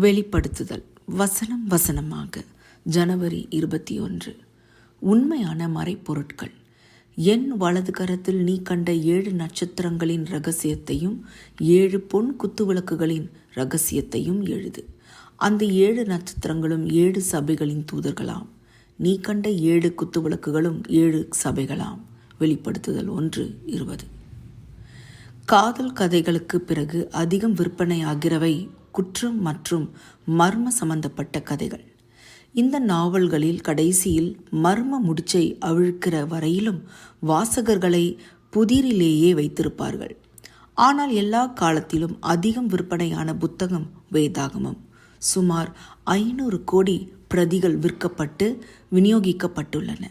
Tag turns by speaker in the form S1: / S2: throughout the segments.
S1: வெளிப்படுத்துதல் வசனம் வசனமாக ஜனவரி 21. உண்மையான மறைப்பொருட்கள். என் வலது கரத்தில் நீ கண்ட 7 நட்சத்திரங்களின் இரகசியத்தையும் 7 பொன் குத்துவிளக்குகளின் இரகசியத்தையும் எழுது. அந்த 7 நட்சத்திரங்களும் 7 சபைகளின் தூதர்களாம். நீ கண்ட 7 குத்துவிளக்குகளும் 7 சபைகளாம். வெளிப்படுத்துதல் 1:20. காதல் கதைகளுக்கு பிறகு அதிகம் விற்பனையாகிறவை குற்றம் மற்றும் மர்ம சம்பந்தப்பட்ட கதைகள். இந்த நாவல்களில் கடைசியில் மர்ம முடிச்சை அவிழ்க்கிற வரையிலும் வாசகர்களை புதிரிலேயே வைத்திருப்பார்கள். ஆனால் எல்லா காலத்திலும் அதிகம் விற்பனையான புத்தகம் வேதாகமம். சுமார் 500 கோடி பிரதிகள் விற்கப்பட்டு விநியோகிக்கப்பட்டுள்ளன.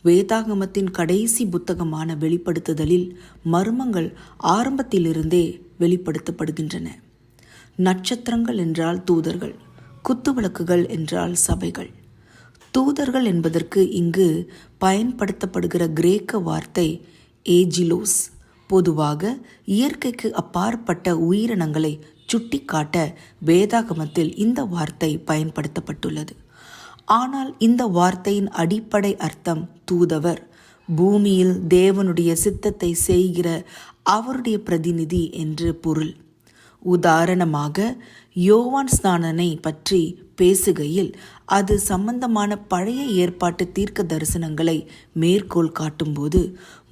S1: வேதாகமத்தின் கடைசி புத்தகமான வெளிப்படுத்துதலில் மர்மங்கள் ஆரம்பத்திலிருந்தே வெளிப்படுத்தப்படுகின்றன. நட்சத்திரங்கள் என்றால் தூதர்கள், குத்துவிளக்குகள் என்றால் சபைகள். தூதர்கள் என்பதற்கு இங்கு பயன்படுத்தப்படுகிற கிரேக்க வார்த்தை ஏஜிலோஸ். பொதுவாக இயற்கைக்கு அப்பாற்பட்ட உயிரினங்களை சுட்டிக்காட்ட வேதாகமத்தில் இந்த வார்த்தை பயன்படுத்தப்பட்டுள்ளது. ஆனால் இந்த வார்த்தையின் அடிப்படை அர்த்தம் தூதவர், பூமியில் தேவனுடைய சித்தத்தை செய்கிற அவருடைய பிரதிநிதி என்று பொருள். உதாரணமாக யோவான் ஸ்நானனை பற்றி பேசுகையில் அது சம்பந்தமான பழைய ஏற்பாட்டு தீர்க்க தரிசனங்களை மேற்கோள் காட்டும்போது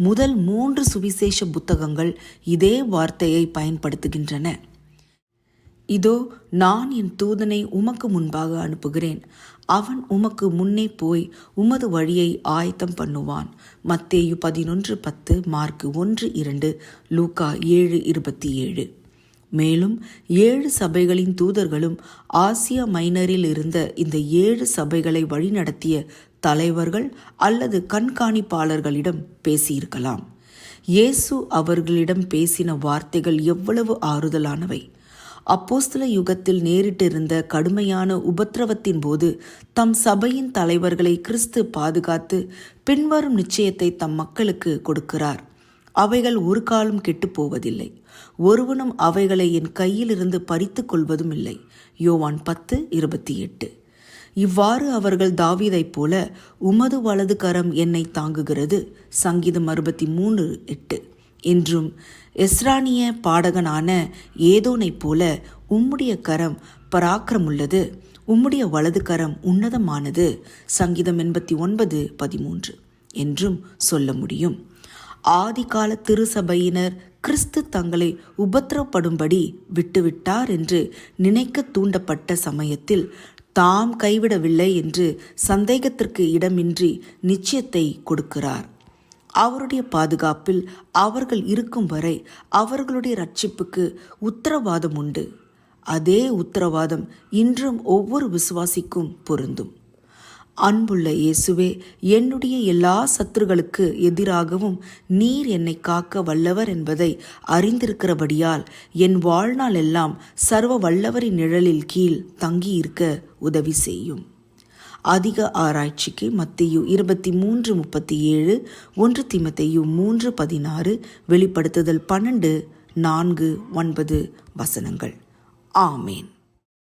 S1: முதல் 3 சுவிசேஷ புத்தகங்கள் இதே வார்த்தையை பயன்படுத்துகின்றன. இதோ நான் என் தூதனை உமக்கு முன்பாக அனுப்புகிறேன், அவன் உமக்கு முன்னே போய் உமது வழியை ஆயத்தம் பண்ணுவான். மத்தேயு 11:10, மார்க்கு 1:2, லூக்கா 7:27. மேலும் 7 சபைகளின் தூதர்களும் ஆசியா மைனரில் இருந்த இந்த 7 சபைகளை வழிநடத்திய தலைவர்கள் அல்லது கண்காணிப்பாளர்களிடம் பேசியிருக்கலாம். இயேசு அவர்களிடம் பேசின வார்த்தைகள் எவ்வளவு ஆறுதலானவை! அப்போஸ்தல யுகத்தில் நேரிட்டிருந்த கடுமையான உபத்திரவத்தின் போது தம் சபையின் தலைவர்களை கிறிஸ்து பாதுகாத்து பின்வரும் நிச்சயத்தை தம் மக்களுக்கு கொடுக்கிறார்: அவைகள் ஒரு காலம் கெட்டு போவதில்லை, ஒருவனும் அவைகளை என் கையிலிருந்து பறித்து கொள்வதும் இல்லை. யோவான் 10:28. இவ்வாறு அவர்கள் தாவீதைப் போல உமது வலது கரம் என்னை தாங்குகிறது, சங்கீதம் 63:8 என்றும் எஸ்ரானிய பாடகனான ஏதோனைப் போல உம்முடைய கரம் பராக்கிரமுள்ளது, உம்முடைய வலது கரம் உன்னதமானது, சங்கீதம் 89:13 என்றும் சொல்ல முடியும். ஆதிகால திருசபையினர் கிறிஸ்து தங்களை உபத்திரப்படும்படி விட்டுவிட்டார் என்று நினைக்க தூண்டப்பட்ட சமயத்தில் தாம் கைவிடவில்லை என்று சந்தேகத்திற்கு இடமின்றி நிச்சயத்தை கொடுக்கிறார். அவருடைய பாதுகாப்பில் அவர்கள் இருக்கும் வரை அவர்களுடைய ரட்சிப்புக்கு உத்தரவாதம் உண்டு. அதே உத்தரவாதம் இன்றும் ஒவ்வொரு விசுவாசிக்கும் பொருந்தும். அன்புள்ள இயேசுவே, என்னுடைய எல்லா சத்துருக்களுக்கு எதிராகவும் நீர் என்னை காக்க வல்லவர் என்பதை அறிந்திருக்கிறபடியால் என் வாழ்நாள் எல்லாம் சர்வ வல்லவரின் நிழலில் கீழ் தங்கியிருக்க உதவி செய்யும். அதிக ஆராய்ச்சிக்கு மத்தேயு 23:37, 1 தீமோத்தேயு 3:16, வெளிப்படுத்துதல் 12:4-9 வசனங்கள். ஆமேன்.